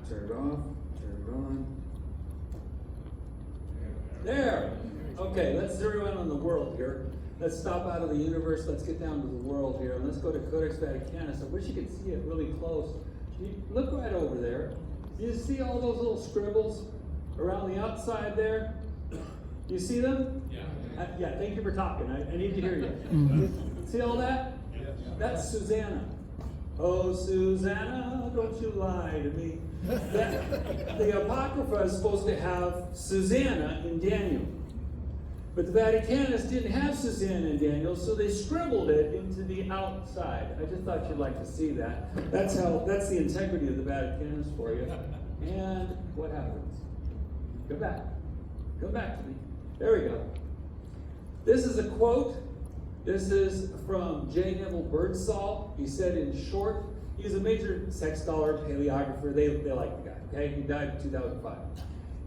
Turn it off, turn it on. There! Okay, let's zero in on the world here. Let's stop out of the universe, let's get down to the world here, and let's go to Codex Vaticanus. I wish you could see it really close. Look right over there. Do you see all those little scribbles around the outside there? You see them? Yeah. Yeah, thank you for talking. I need to hear you. See all that? Yes. That's Susanna. Oh, Susanna, don't you lie to me. The Apocrypha is supposed to have Susanna in Daniel. But the Vaticanus didn't have Susanna in Daniel, so they scribbled it into the outside. I just thought you'd like to see that. That's the integrity of the Vaticanus for you. And what happens? Go back. Go back to me. There we go. This is a quote. This is from J. Neville Birdsall. He said, in short, he's a major sex scholar, paleographer. They like the guy, okay? He died in 2005.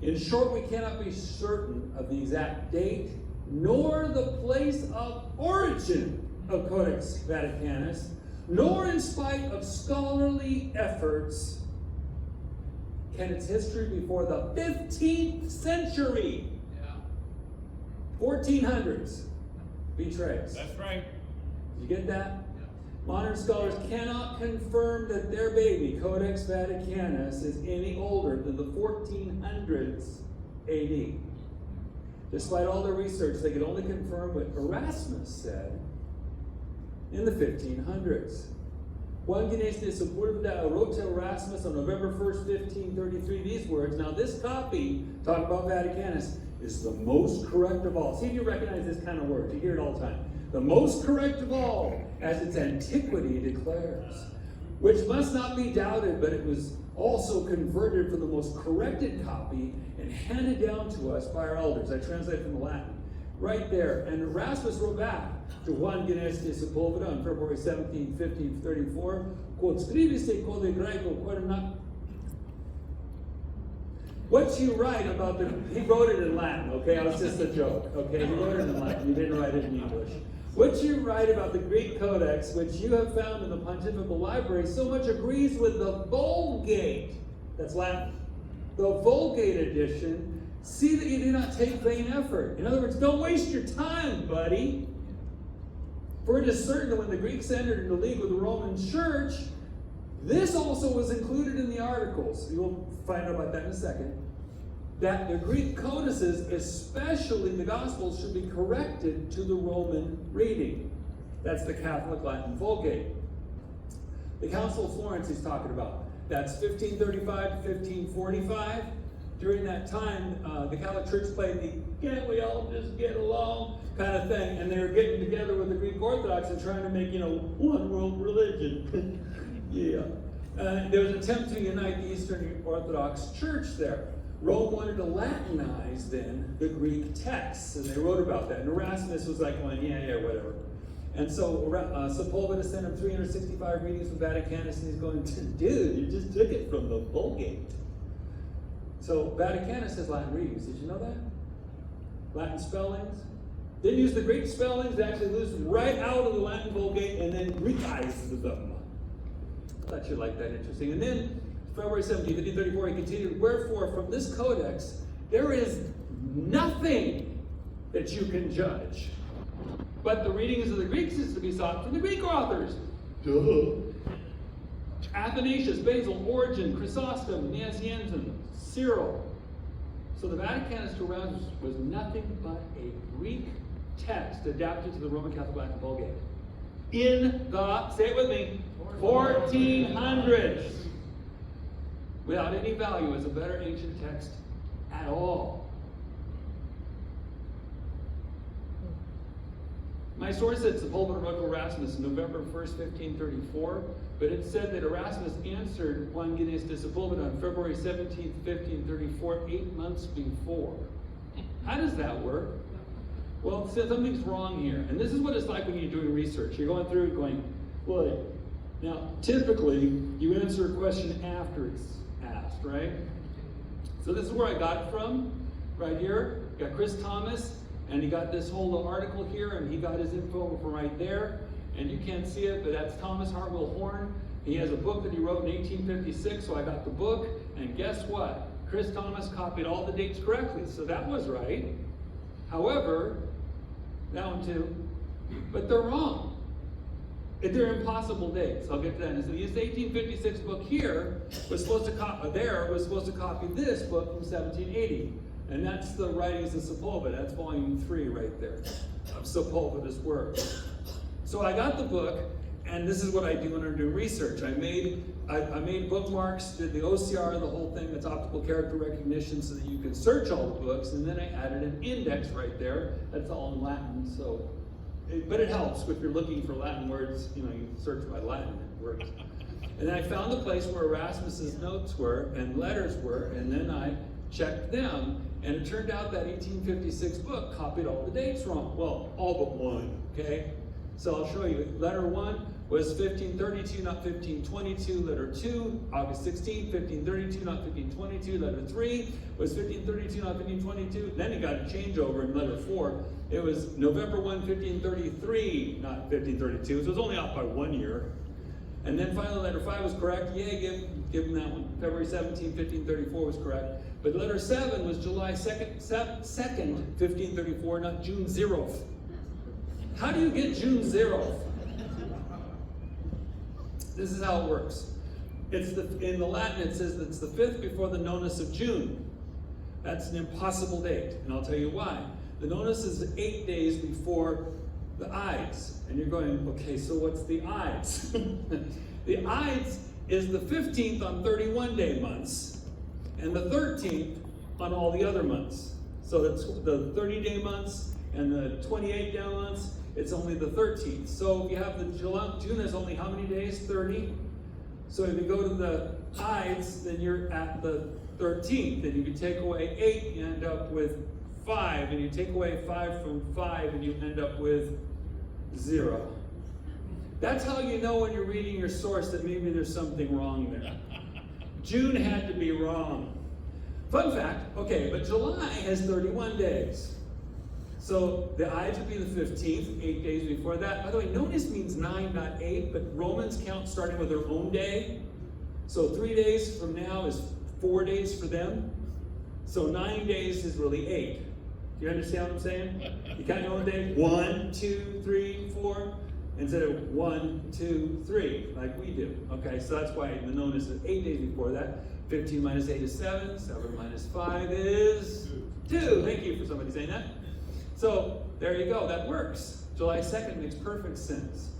In short, we cannot be certain of the exact date, nor the place of origin of Codex Vaticanus, nor in spite of scholarly efforts, can its history before the 15th century, 1400s, be traced. That's right. Did you get that? Modern scholars cannot confirm that their baby, Codex Vaticanus, is any older than the 1400s AD. Despite all their research, they could only confirm what Erasmus said in the 1500s. Juan Ginés de Sepúlveda wrote to Erasmus on November 1st, 1533, these words. Now this copy, talking about Vaticanus, is the most correct of all. See if you recognize this kind of word. You hear it all the time. The most correct of all, as its antiquity declares, which must not be doubted, but it was also converted from the most corrected copy and handed down to us by our elders. I translate from the Latin. Right there. And Erasmus wrote back to Juan Ginés de Sepúlveda on February 17, 1534, quod scribiste code Greco, quod not. What you write about he wrote it in Latin, okay? It was just a joke, okay? He wrote it in Latin, he didn't write it in English. What you write about the Greek Codex, which you have found in the Pontifical Library, so much agrees with the Vulgate, that's Latin, the Vulgate edition. See that you do not take vain effort. In other words, don't waste your time, buddy. For it is certain that when the Greeks entered into league with the Roman Church, this also was included in the articles. You'll find out about that in a second. That the Greek codices, especially the Gospels, should be corrected to the Roman reading. That's the Catholic Latin Vulgate. The Council of Florence he's talking about. That's 1535 to 1545. During that time, the Catholic Church played the "can't we all just get along" kind of thing, and they were getting together with the Greek Orthodox and trying to make, one world religion. Yeah. There was an attempt to unite the Eastern Orthodox Church there. Rome wanted to Latinize then the Greek texts, and they wrote about that. And Erasmus was like, well, yeah, whatever. And so Sepúlveda sent him 365 readings from Vaticanus, and he's going, dude, you just took it from the Vulgate. So Vaticanus has Latin readings. Did you know that? Latin spellings. Didn't use the Greek spellings. They actually lose right out of the Latin Vulgate and then Greekized them. I thought you'd like that, interesting. And then February 17, 1534, he continued, wherefore from this codex there is nothing that you can judge, but the readings of the Greeks is to be sought from the Greek authors. Duh. Athanasius, Basil, Origen, Chrysostom, Nazianzen, Cyril. So the Vaticanus to Erasmus was nothing but a Greek text adapted to the Roman Catholic Latin Vulgate. In the, say it with me, 1400s. Without any value as a better ancient text at all. My source said Sepúlveda wrote to Erasmus November 1st, 1534, but it said that Erasmus answered Juan Ginés de Sepúlveda on February 17th, 1534, 8 months before. How does that work? Well, something's wrong here. And this is what it's like when you're doing research. You're going through going, well, now typically you answer a question after it's asked, right? So this is where I got it from, right here. Got Chris Thomas. And he got this whole article here, and he got his info from right there. And you can't see it, but that's Thomas Hartwell Horn. He has a book that he wrote in 1856, so I got the book, and guess what? Chris Thomas copied all the dates correctly, so that was right. However, that one too, but they're wrong. They're impossible dates. I'll get to that. And so this 1856 book here was supposed to copy this book from 1780. And that's the writings of Sepulveda. That's volume 3 right there of Sepulveda's work. So I got the book, and this is what I do when I'm doing research. I made bookmarks, did the OCR, the whole thing, that's optical character recognition, so that you can search all the books, and then I added an index right there. That's all in Latin, so. But it helps if you're looking for Latin words, you search by Latin, it works. And I found the place where Erasmus's notes were and letters were, and then I checked them, and it turned out that 1856 book copied all the dates wrong. Well, all but one, okay? So I'll show you. Letter 1 was 1532, not 1522. Letter 2, August 16, 1532, not 1522. Letter 3 was 1532, not 1522. Then he got a changeover in letter 4. It was November 1, 1533, not 1532. So it was only off by 1 year. And then finally letter 5 was correct. Yay, give him that one. February 17, 1534 was correct. But letter 7 was July 2nd, 1534, not June 0th. How do you get June 0th? This is how it works. In the Latin it says it's the 5th before the nonus of June. That's an impossible date, and I'll tell you why. The nonus is 8 days before the Ides. And you're going, okay, so what's the Ides? The Ides is the 15th on 31-day months, and the 13th on all the other months. So that's the 30-day months and the 28-day months. It's only the 13th. So if you have the June has only how many days? 30. So if you go to the Ides, then you're at the 13th. And if you take away 8, you end up with 5. And you take away 5 from 5, and you end up with 0. That's how you know when you're reading your source that maybe there's something wrong there. June had to be wrong. Fun fact, okay, but July has 31 days. So the Ides would be the 15th, 8 days before that. By the way, nonus means 9, not 8, but Romans count starting with their own day. So 3 days from now is 4 days for them. So 9 days is really 8. Do you understand what I'm saying? You count your own day, 1, 2, 3, 4, instead of 1, 2, 3, like we do. Okay, so that's why the nonus is 8 days before that. 15 minus 8 is 7, 7 minus 5 is 2. Thank you for somebody saying that. So there you go, that works. July 2nd makes perfect sense.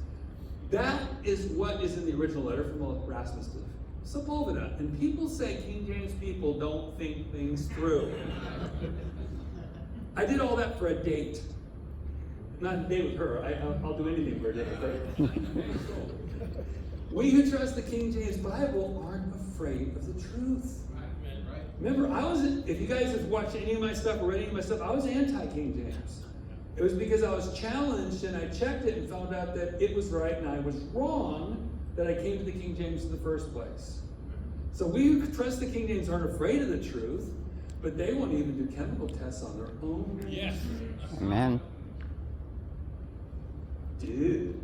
That is what is in the original letter from Erasmus to Sepulveda. And people say King James people don't think things through. I did all that for a date. Not a date with her, I'll do anything for a date. We who trust the King James Bible aren't afraid of the truth. Remember, if you guys have watched any of my stuff or read any of my stuff, I was anti-King James. It was because I was challenged and I checked it and found out that it was right and I was wrong that I came to the King James in the first place. So we who trust the King James aren't afraid of the truth, but they won't even do chemical tests on their own. Yes. Amen. Dude.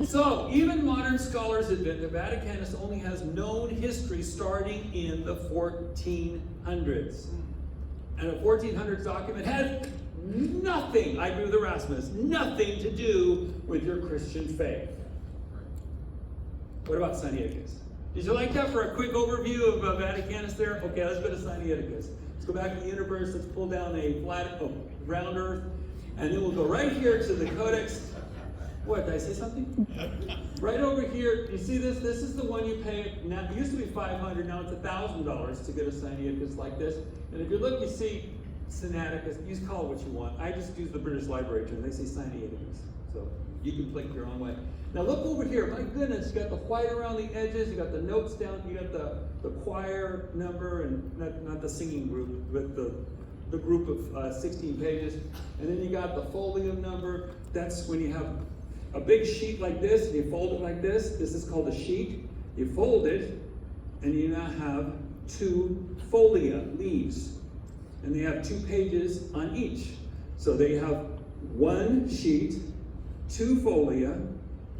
So, even modern scholars admit that Vaticanus only has known history starting in the 1400s. And a 1400s document had nothing, I agree with Erasmus, nothing to do with your Christian faith. What about Sinaiticus? Did you like that for a quick overview of Vaticanus there? Okay, let's go to Sinaiticus. Let's go back to the universe, let's pull down a round earth, and then we'll go right here to the Codex. What, did I say something? Right over here, you see this? This is the one you pay, now, it used to be $500, now it's $1,000 to get a Sinaiticus like this. And if you look, you see Sinaiticus, you call it what you want. I just use the British Library term, they say Sinaiticus. So you can click your own way. Now look over here, my goodness, you got the white around the edges, you got the notes down, you got the choir number, and not the singing group, but the group of 16 pages. And then you got the folium number. That's when you have a big sheet like this, and you fold it like this. This is called a sheet. You fold it, and you now have 2 folia, leaves. And they have 2 pages on each. So they have 1 sheet, 2 folia,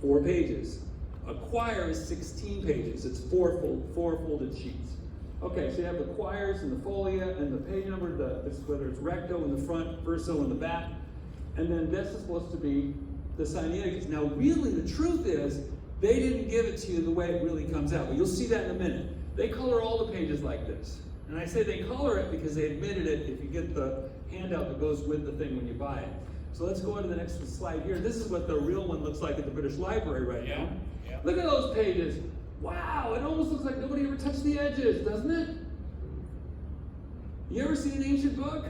4 pages. A quire is 16 pages. It's four folded sheets. Okay, so you have the quires and the folia and the page number, whether it's recto in the front, verso in the back, and then this is supposed to be the Sinaiticus. Now, really, the truth is, they didn't give it to you the way it really comes out, but you'll see that in a minute. They color all the pages like this. And I say they color it because they admitted it if you get the handout that goes with the thing when you buy it. So let's go on to the next slide here. This is what the real one looks like at the British Library right now. Yeah. Look at those pages. Wow, it almost looks like nobody ever touched the edges, doesn't it? You ever seen an ancient book?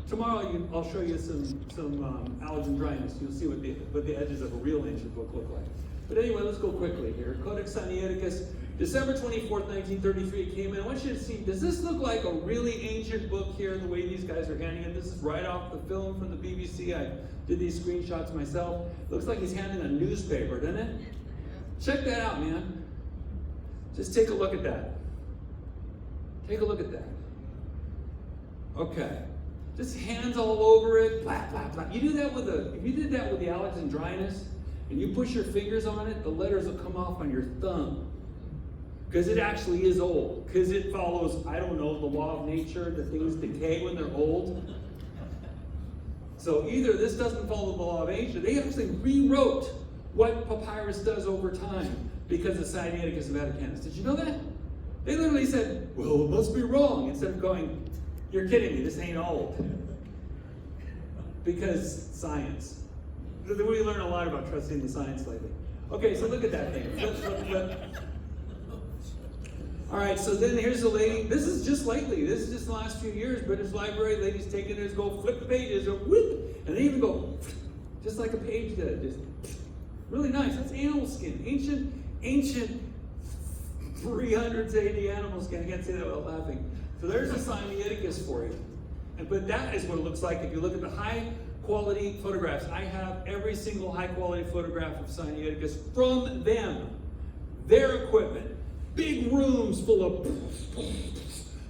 Tomorrow I'll show you some Alexandrinus. You'll see what the edges of a real ancient book look like. But anyway, let's go quickly here. Codex Sinaiticus, December 24th, 1933, it came in. I want you to see, does this look like a really ancient book here, the way these guys are handing it? This is right off the film from the BBC. I did these screenshots myself. Looks like he's handing a newspaper, doesn't it? Check that out, man. Just take a look at that. Take a look at that. Okay. Just hands all over it, blah, blah, blah. You do that if you did that with the Alexandrinus, and you push your fingers on it, the letters will come off on your thumb. Because it actually is old. Because it follows, I don't know, the law of nature, that things decay when they're old. So either this doesn't follow the law of nature, they actually rewrote what papyrus does over time because of Sinaiticus and Vaticanus. Did you know that? They literally said, well, it must be wrong, instead of going, you're kidding me, this ain't old. Because science. We learn a lot about trusting the science lately. Okay, so look at that thing. Flip. All right, so then here's the lady. This is just lately. This is just the last few years. British Library, ladies taking this, go flip the pages, or whoop, and they even go, just like a page did. Just really nice. That's animal skin. Ancient 300s AD animal skin. I can't say that without laughing. So there's the Sinaiticus for you. But that is what it looks like if you look at the high quality photographs. I have every single high quality photograph of Sinaiticus from them, their equipment, big rooms full of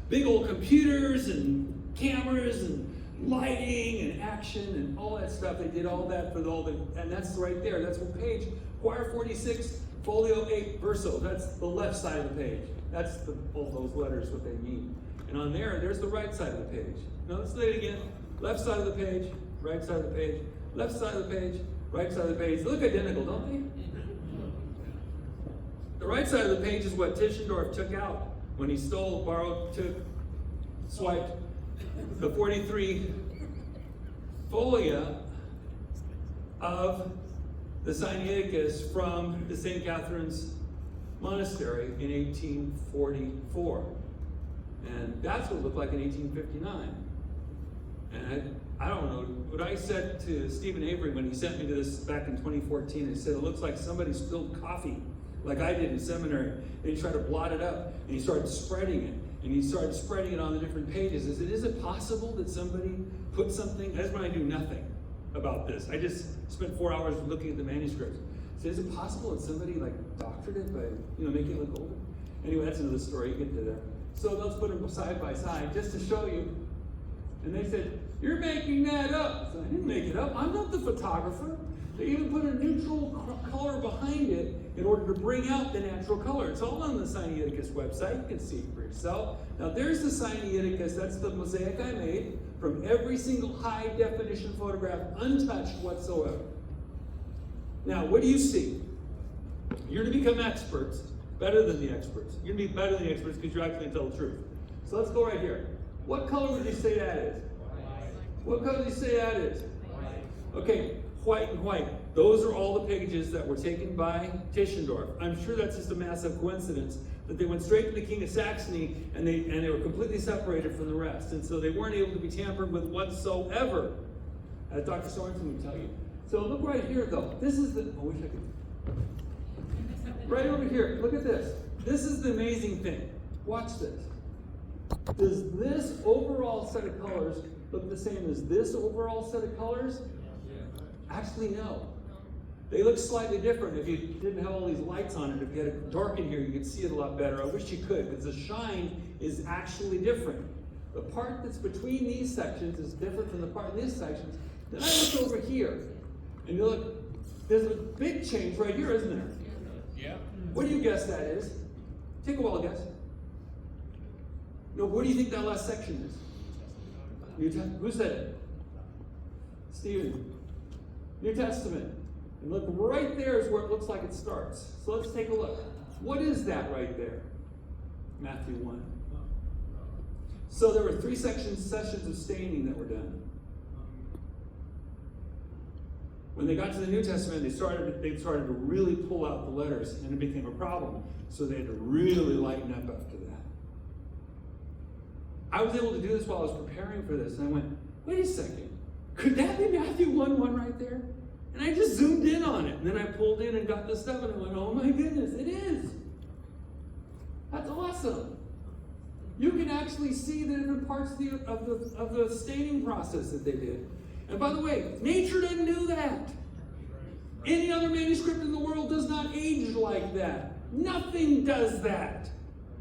big old computers and cameras and lighting and action and all that stuff. They did all that for and that's right there. That's what page, Quire 46, Folio 8, Verso. That's the left side of the page. That's all those letters, what they mean. And on there's the right side of the page. Now let's say it again. Left side of the page, right side of the page, left side of the page, right side of the page. They look identical, don't they? The right side of the page is what Tischendorf took out when he stole, borrowed, took, swiped the 43 folia of the Sinaiticus from the St. Catherine's Monastery in 1844. And that's what it looked like in 1859. And I don't know, what I said to Stephen Avery when he sent me to this back in 2014, I said, it looks like somebody spilled coffee, like I did in seminary. And he tried to blot it up, and he started spreading it. And he started spreading it on the different pages. Is it possible that somebody put something, that's when I do nothing about this. I just spent 4 hours looking at the manuscripts. So is it possible that somebody like doctored it by, making it look older? Anyway, that's another story, you get to that. So let's put them side by side just to show you. And they said, you're making that up. So I didn't make it up. I'm not the photographer. They even put a neutral color behind it in order to bring out the natural color. It's all on the Sinaiticus website. You can see it for yourself. Now there's the Sinaiticus. That's the mosaic I made from every single high definition photograph, untouched whatsoever. Now, what do you see? You're to become experts, better than the experts. You're going to be better than the experts because you're actually going to tell the truth. So let's go right here. What color would you say that is? White. What color would you say that is? White. Okay, white and white. Those are all the pages that were taken by Tischendorf. I'm sure that's just a massive coincidence that they went straight to the King of Saxony and they were completely separated from the rest. And so they weren't able to be tampered with whatsoever, as Dr. Sorensen would tell you. So look right here though. This is the, I wish I could. Right over here, look at this. This is the amazing thing. Watch this. Does this overall set of colors look the same as this overall set of colors? Actually, no. They look slightly different. If you didn't have all these lights on it, if you had it dark in here, you could see it a lot better. I wish you could, because the shine is actually different. The part that's between these sections is different from the part in these sections. Then I look over here, and you look, there's a big change right here, isn't there? Yeah. What do you guess that is? Take a wild guess. No, what do you think that last section is? Who said it? Stephen. New Testament. And look, right there is where it looks like it starts. So let's take a look. What is that right there? Matthew 1. So there were 3 sessions of staining that were done. When they got to the New Testament, they started to really pull out the letters, and it became a problem. So they had to really lighten up after that. I was able to do this while I was preparing for this, and I went, wait a second, could that be Matthew 1:1 right there? And I just zoomed in on it, and then I pulled in and got this stuff, and I went, oh my goodness, it is. That's awesome. You can actually see the different parts of the staining process that they did. And by the way, nature didn't do that. Any other manuscript in the world does not age like that. Nothing does that.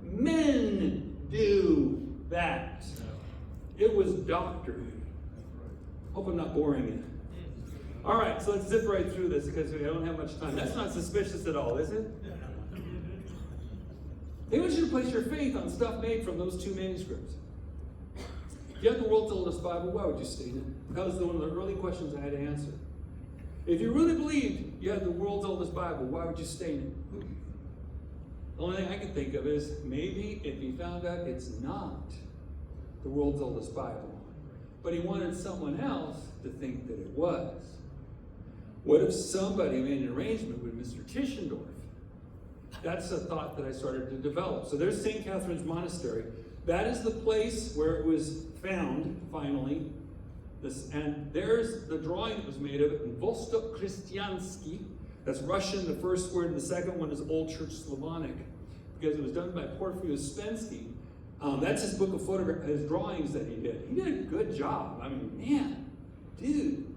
Men do that. It was doctored. Hope I'm not boring you. All right, so let's zip right through this because we don't have much time. That's not suspicious at all, is it? They want you to place your faith on stuff made from those 2 manuscripts. If you have the world's oldest Bible, why would you stain it? That was one of the early questions I had to answer. If you really believed you had the world's oldest Bible, why would you stain it? The only thing I can think of is maybe if he found out it's not the world's oldest Bible, but he wanted someone else to think that it was. What if somebody made an arrangement with Mr. Tischendorf? That's a thought that I started to develop. So there's St. Catherine's Monastery. That is the place where it was found, finally. And there's the drawing that was made of it in Vostok Christiansky. That's Russian, the first word, and the second one is Old Church Slavonic, because it was done by Porfiry Uspensky. That's his book of his drawings that he did. He did a good job. I mean, man, dude,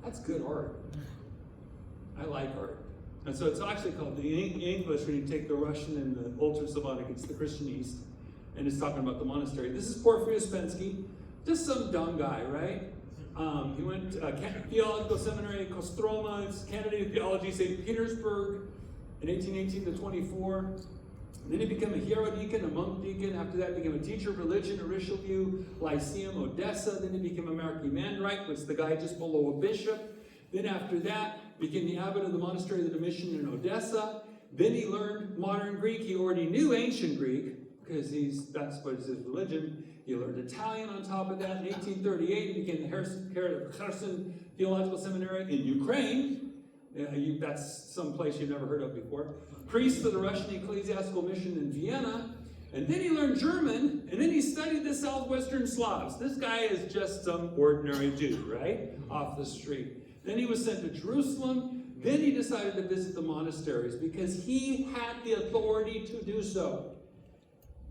that's good art. I like art. And so it's actually called, in English, when you take the Russian and the Old Church Slavonic, it's the Christian East. And it's talking about the monastery. This is Porfiry Uspensky, just some dumb guy, right? He went to Theological Seminary, Kostroma, candidate of theology, St. Petersburg, in 1818 to 24. Then he became a hierodeacon, a monk deacon. After that, he became a teacher of religion at Richelieu, Lyceum, Odessa. Then he became a Archimandrite, which is the guy just below a bishop. Then after that, became the abbot of the monastery of the Domitian in Odessa. Then he learned modern Greek. He already knew ancient Greek, because that's what is his religion. He learned Italian on top of that. In 1838, he became the head of Kherson Theological Seminary in Ukraine. That's some place you've never heard of before. Priest of the Russian Ecclesiastical Mission in Vienna. And then he learned German, and then he studied the Southwestern Slavs. This guy is just some ordinary dude, right? Off the street. Then he was sent to Jerusalem. Then he decided to visit the monasteries because he had the authority to do so.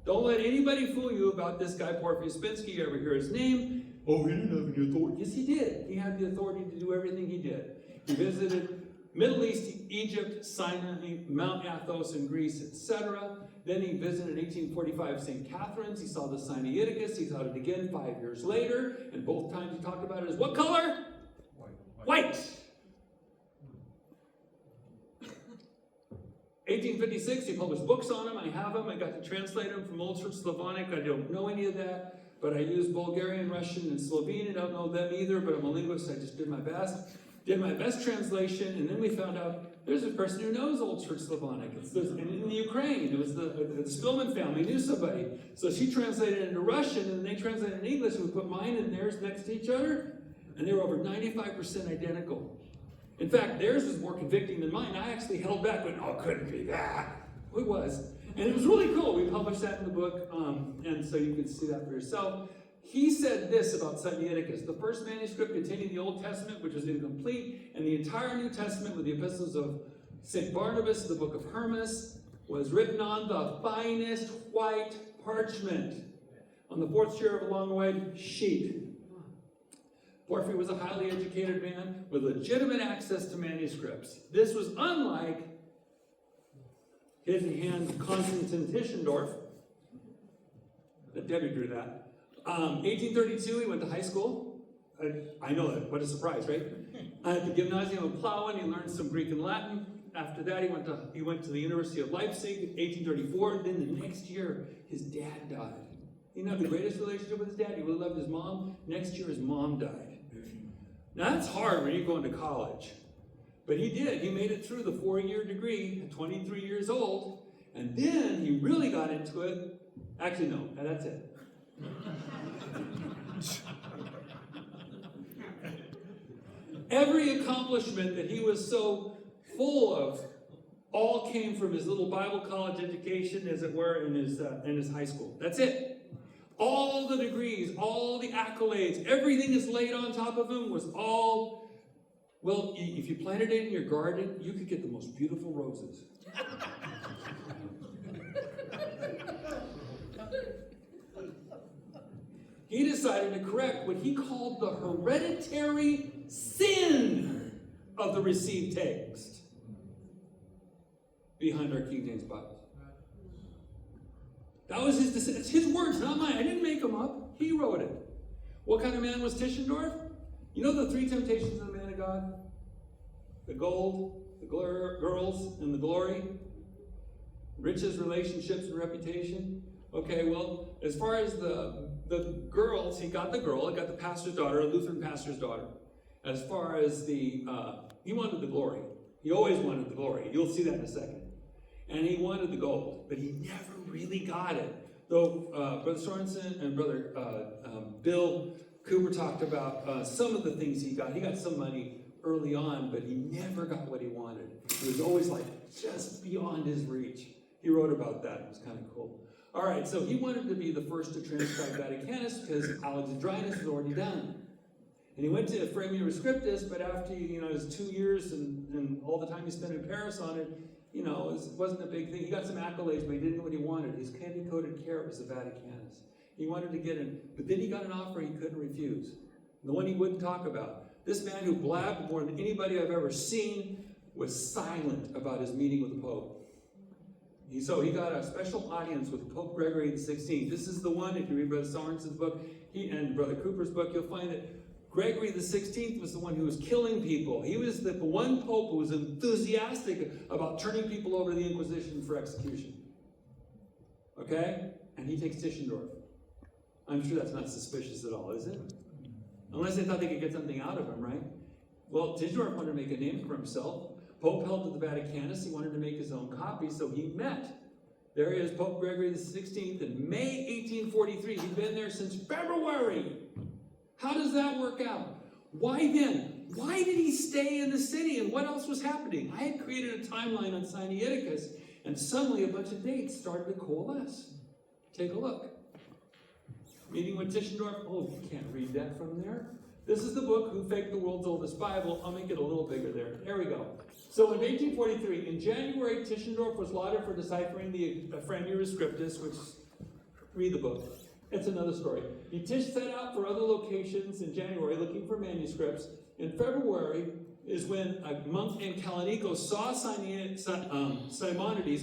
Don't let anybody fool you about this guy, Porfiry Uspensky. You ever hear his name? Oh, he didn't have any authority. Yes, he did. He had the authority to do everything he did. He visited Middle East, Egypt, Sinai, Mount Athos in Greece, etc. Then he visited in 1845 St. Catherine's. He saw the Sinaiticus. He saw it again 5 years later. And both times he talked about it as what color? White. 1856, he published books on him. I have them. I got to translate them from Old Church Slavonic. I don't know any of that, but I use Bulgarian, Russian, and Slovene. I don't know them either, but I'm a linguist. I just did my best. Did my best translation, and then we found out there's a person who knows Old Church Slavonic. It's in the Ukraine. It was the Spillman family knew somebody. So she translated it into Russian, and they translated it in English, and we put mine and theirs next to each other, and they were over 95% identical. In fact, theirs was more convicting than mine. I actually held back, went, oh, it couldn't be that. It was. And it was really cool. We published that in the book, and so you can see that for yourself. He said this about Sinaiticus: the first manuscript containing the Old Testament, which was incomplete, and the entire New Testament with the epistles of St. Barnabas, the book of Hermas, was written on the finest white parchment, on the fourth share of a long white sheet. Porphyry was a highly educated man with legitimate access to manuscripts. This was unlike his hand Constantine Tischendorf. Debbie drew that. 1832, he went to high school. I know that. What a surprise, right? At the Gymnasium of Plauen, he learned some Greek and Latin. after that, he went to the University of Leipzig in 1834. Then the next year, his dad died. He didn't have the greatest relationship with his dad. He really loved his mom. Next year, his mom died. Now, that's hard when you're going to college. But he did. He made it through the 4-year degree at 23 years old. And then he really got into it. Actually, no. That's it. Every accomplishment that he was so full of all came from his little Bible college education, as it were, in his high school. That's it. All the degrees, all the accolades, everything is laid on top of him was all, well, if you planted it in your garden, you could get the most beautiful roses. He decided to correct what he called the hereditary sin of the received text behind our King James Bible. That was his decision. It's his words, not mine. I didn't make them up. He wrote it. What kind of man was Tischendorf? You know the 3 temptations of the man of God? The gold, the girls, and the glory? Riches, relationships, and reputation? Okay, well, as far as the girls, he got the girl, he got the pastor's daughter, a Lutheran pastor's daughter. As far as he wanted the glory. He always wanted the glory. You'll see that in a second. And he wanted the gold, but he never really got it. Though Brother Sorensen and Brother Bill Cooper talked about some of the things he got. He got some money early on, but he never got what he wanted. It was always like just beyond his reach. He wrote about that. It was kind of cool. All right, so he wanted to be the first to transcribe Vaticanus because Alexandrinus was already done. And he went to Frameus Scriptus, but after his 2 years and all the time he spent in Paris on it, it wasn't a big thing. He got some accolades, but he didn't know what he wanted. His candy-coated carrot was the Vaticanus. He wanted to get in, but then he got an offer he couldn't refuse. The one he wouldn't talk about. This man who blabbed more than anybody I've ever seen was silent about his meeting with the Pope. So he got a special audience with Pope Gregory XVI. This is the one, if you read Brother Sorensen's book and Brother Cooper's book, you'll find that Gregory XVI was the one who was killing people. He was the one pope who was enthusiastic about turning people over to the Inquisition for execution. Okay? And he takes Tischendorf. I'm sure that's not suspicious at all, is it? Unless they thought they could get something out of him, right? Well, Tischendorf wanted to make a name for himself. Pope held to the Vaticanus. He wanted to make his own copy, so he met. There he is, Pope Gregory XVI in May 1843. He'd been there since February. How does that work out? Why then? Why did he stay in the city, and what else was happening? I had created a timeline on Sinaiticus, and suddenly a bunch of dates started to coalesce. Take a look. Meeting with Tischendorf. Oh, you can't read that from there. This is the book, Who Faked the World's Oldest Bible. I'll make it a little bigger there. There we go. So in 1843, in January, Tischendorf was lauded for deciphering the Frameus Scriptus, which, read the book. It's another story. He set out for other locations in January looking for manuscripts. In February is when a monk named Kalanico saw Simonides,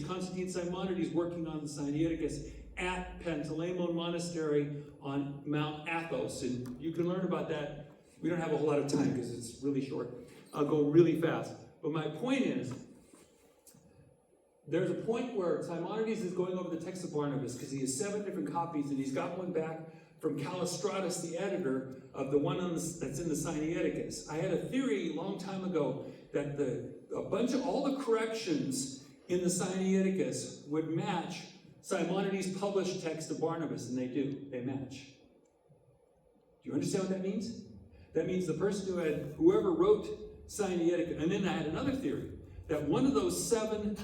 Constantine Simonides, working on the Sinaiticus at Panteleimon Monastery on Mount Athos. And you can learn about that. We don't have a whole lot of time because it's really short. I'll go really fast. But my point is, there's a point where Simonides is going over the text of Barnabas because he has 7 different copies, and he's got one back from Callistratus, the editor of the one that's in the Sinaiticus. I had a theory a long time ago that all the corrections in the Sinaiticus would match Simonides' published text of Barnabas, and they do. They match. Do you understand what that means? That means the person whoever wrote Sinaiticus, and then I had another theory, that one of those 7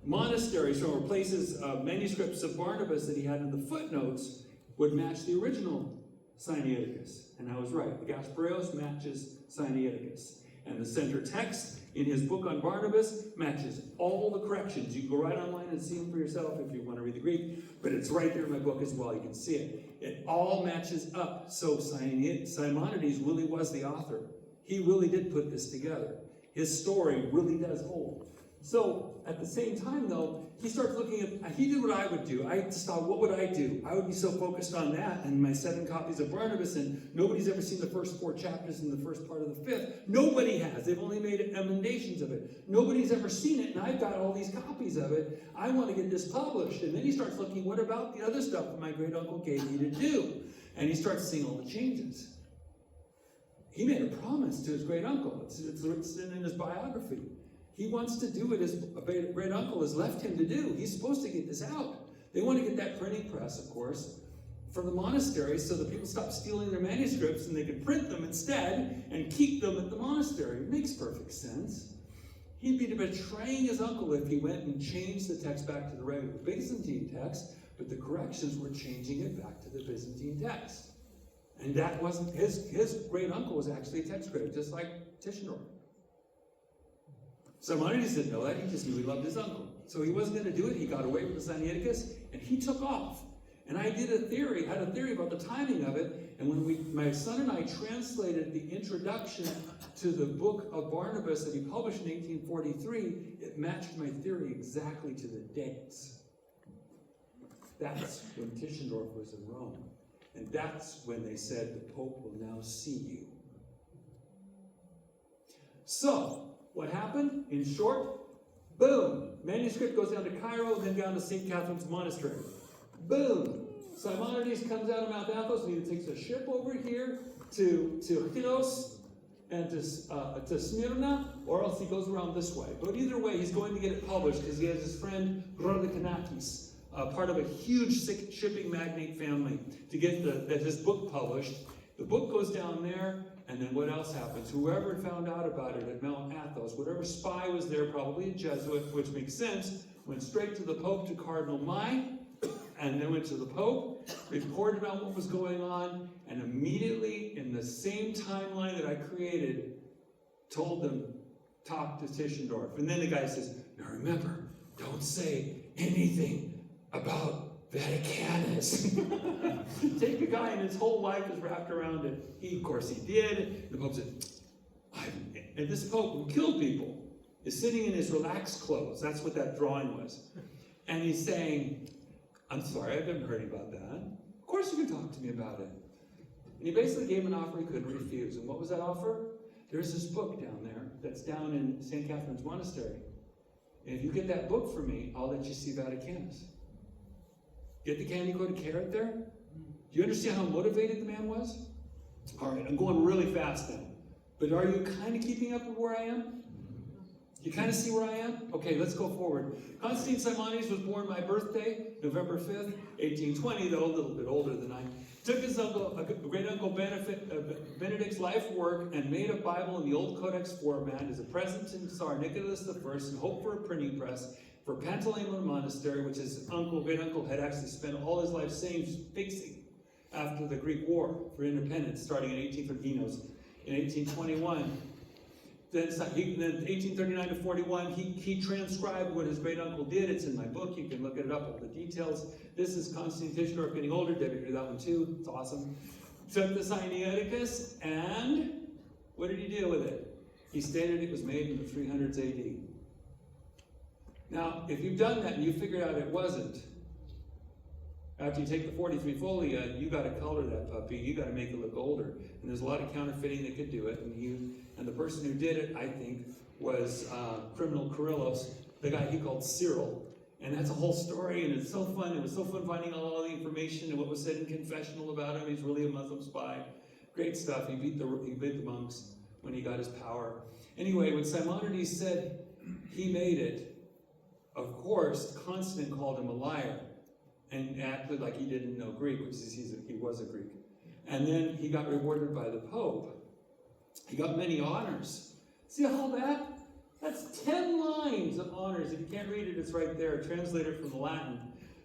monasteries or places, manuscripts of Barnabas that he had in the footnotes would match the original Sinaiticus. And I was right. The Gaspareos matches Sinaiticus. And the center text in his book on Barnabas matches all the corrections. You can go right online and see them for yourself if you want to read the Greek, but it's right there in my book as well. You can see it. It all matches up. So Simonides really was the author. He really did put this together. His story really does hold. So, at the same time, though, he starts looking at, he did what I would do. I just thought, what would I do? I would be so focused on that and my 7 copies of Barnabas, and nobody's ever seen the first 4 chapters in the first part of the 5th. Nobody has. They've only made emendations of it. Nobody's ever seen it, and I've got all these copies of it. I want to get this published. And then he starts looking, what about the other stuff that my great uncle gave me to do? And he starts seeing all the changes. He made a promise to his great uncle. It's in his biography. He wants to do what his great uncle has left him to do. He's supposed to get this out. They want to get that printing press, of course, for the monastery so that people stop stealing their manuscripts and they can print them instead and keep them at the monastery. It makes perfect sense. He'd be betraying his uncle if he went and changed the text back to the regular Byzantine text, but the corrections were changing it back to the Byzantine text. And that wasn't, his great uncle was actually a text critic, just like Tischendorf. Simonides didn't know that, he just knew he loved his uncle. So he wasn't going to do it, he got away with the Sinaiticus, and he took off. And I had a theory about the timing of it, and when my son and I translated the introduction to the book of Barnabas that he published in 1843, it matched my theory exactly to the dates. That's when Tischendorf was in Rome. And that's when they said, the Pope will now see you. So, what happened? In short, boom! Manuscript goes down to Cairo, then down to St. Catherine's Monastery. Boom! Simonides comes out of Mount Athos and he takes a ship over here to Chios and to Smyrna, or else he goes around this way. But either way, he's going to get it published because he has his friend Vaticanus, part of a huge shipping magnate family, to get his book published. The book goes down there, and then what else happens? Whoever found out about it at Mount Athos, whatever spy was there, probably a Jesuit, which makes sense, went straight to the Pope, to Cardinal Mai, and then went to the Pope, reported about what was going on, and immediately, in the same timeline that I created, told them, talk to Tischendorf. And then the guy says, now remember, don't say anything about Vaticanus. Take a guy and his whole life is wrapped around it. Of course he did. The Pope said, and this Pope who killed people is sitting in his relaxed clothes. That's what that drawing was. And he's saying, I'm sorry, I've never heard about that. Of course you can talk to me about it. And he basically gave him an offer he couldn't refuse. And what was that offer? There's this book down there that's down in St. Catherine's Monastery. And if you get that book for me, I'll let you see Vaticanus. Get the candy coated carrot there? Do you understand how motivated the man was? All right, I'm going really fast now. But are you kind of keeping up with where I am? You kind of see where I am? Okay, let's go forward. Constantine Simonides was born my birthday, November 5th, 1820, though a little bit older than I. Took his uncle, great-uncle Benedict's life work and made a Bible in the Old Codex format as a present to Tsar Nicholas I and hoped for a printing press for Panteleimon Monastery, which his great-uncle had actually spent all his life fixing after the Greek War for independence, starting in 1821. Then 1839 to 41, he transcribed what his great-uncle did. It's in my book. You can look it up, all the details. This is Constantine Tischendorf getting older. Debbie did that one too. It's awesome. Took the Sinaiticus, and what did he do with it? He stated it was made in the 300s AD. Now, if you've done that and you figured out it wasn't, after you take the 43 folia, you got to color that puppy. You got to make it look older. And there's a lot of counterfeiting that could do it. And the person who did it, I think, was criminal Kyrillos, the guy he called Cyril. And that's a whole story, and it's so fun. It was so fun finding out all the information and what was said in confessional about him. He's really a Muslim spy. Great stuff. He beat the monks when he got his power. Anyway, when Simonides said he made it, of course, Constantine called him a liar and acted like he didn't know Greek, which is he was a Greek. And then he got rewarded by the Pope. He got many honors. See all that? That's 10 lines of honors. If you can't read it, it's right there. Translated from the Latin.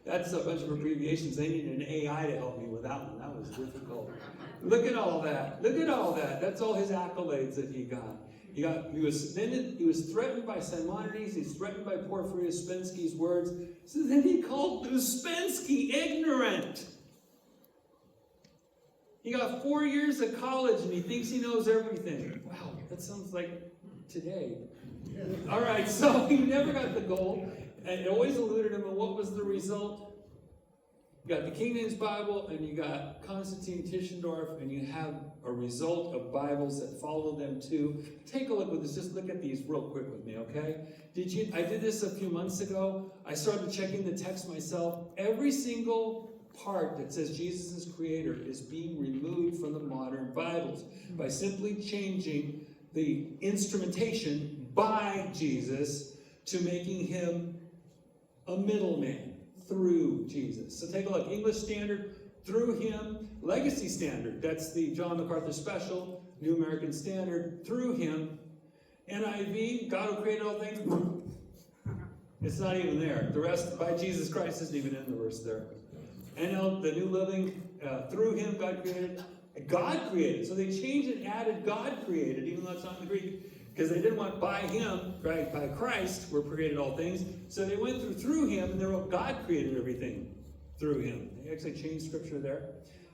That's a bunch of abbreviations. They needed an AI to help me with that one. That was difficult. Look at all that. Look at all that. That's all his accolades that he got. He was threatened by Simonides. He's threatened by Porphyrius Uspensky's words. So then he called Uspensky ignorant. He got 4 years of college and he thinks he knows everything. Wow, that sounds like today. All right, so he never got the gold. And it always eluded him, and what was the result? You got the King James Bible, and you got Constantine Tischendorf, and you have a result of Bibles that follow them too. Take a look with this. Just look at these real quick with me, okay? I did this a few months ago. I started checking the text myself. Every single part that says Jesus is creator is being removed from the modern Bibles by simply changing the instrumentation by Jesus to making him a middleman through Jesus. So take a look. English Standard, through him. Legacy Standard, that's the John MacArthur Special. New American Standard, through him. NIV, God who created all things. It's not even there. The rest, by Jesus Christ, isn't even in the verse there. NL, the New Living, through him God created. God created. So they changed and added God created, even though it's not in the Greek. Because they didn't want by him, right, by Christ, were created all things. So they went through him, and they wrote God created everything through him. They actually changed scripture there.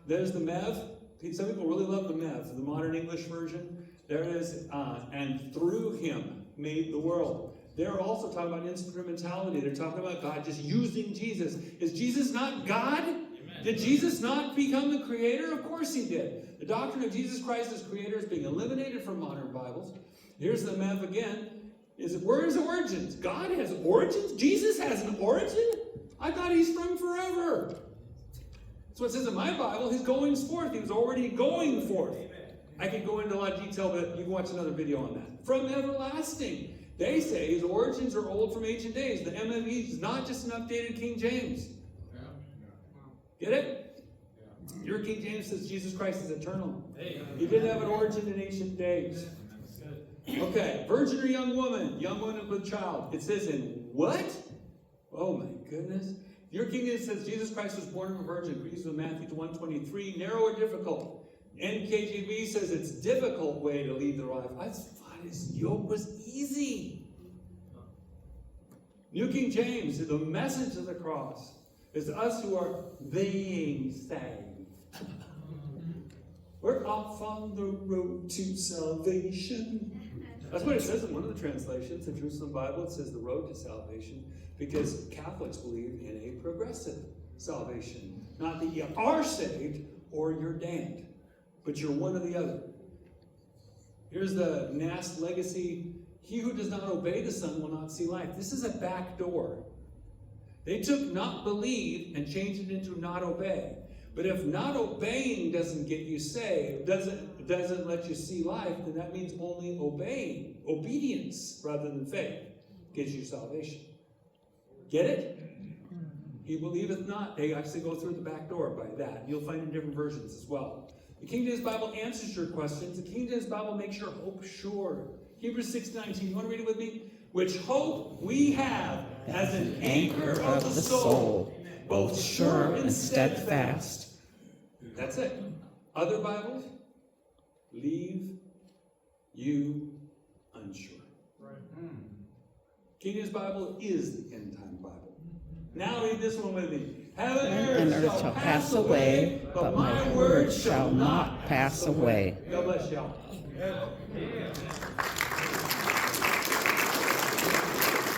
There's the Mev. Some people really love the Mev, the modern English version. There it is. And through him made the world. They're also talking about instrumentality. They're talking about God just using Jesus. Is Jesus not God? Amen. Did Jesus not become the creator? Of course he did. The doctrine of Jesus Christ as creator is being eliminated from modern Bibles. Here's the map again. Where's origins? God has origins? Jesus has an origin? I thought he's from forever. That's what it says in my Bible. He's going forth. He was already going forth. I could go into a lot of detail, but you can watch another video on that. From everlasting. They say his origins are old from ancient days. The MME is not just an updated King James. Get it? Your King James says Jesus Christ is eternal. He didn't have an origin in ancient days. Okay, virgin or young woman with child. It says in what? Oh my goodness. Your King James says Jesus Christ was born of a virgin. Reads with Matthew 1:23. Narrow or difficult? NKJV says it's difficult way to lead the life. I thought his yoke was easy. New King James, the message of the cross is us who are being saved. We're off on the road to salvation. That's what it says in one of the translations, the Jerusalem Bible. It says the road to salvation, because Catholics believe in a progressive salvation. Not that you are saved or you're damned, but you're one or the other. Here's the NAST legacy. He who does not obey the Son will not see life. This is a back door. They took not believe and changed it into not obey. But if not obeying doesn't get you saved, doesn't let you see life, then that means only obeying, obedience rather than faith, gives you salvation. Get it? He believeth not. They actually go through the back door by that. You'll find in different versions as well. The King James Bible answers your questions. The King James Bible makes your hope sure. Hebrews 6:19. You want to read it with me? Which hope we have as an anchor of the soul, both sure and steadfast. That's it. Other Bibles leave you unsure. Right. King James Bible is the end time Bible. Now read this one with me. Heaven and earth shall pass away, but my word shall not pass away. God bless y'all.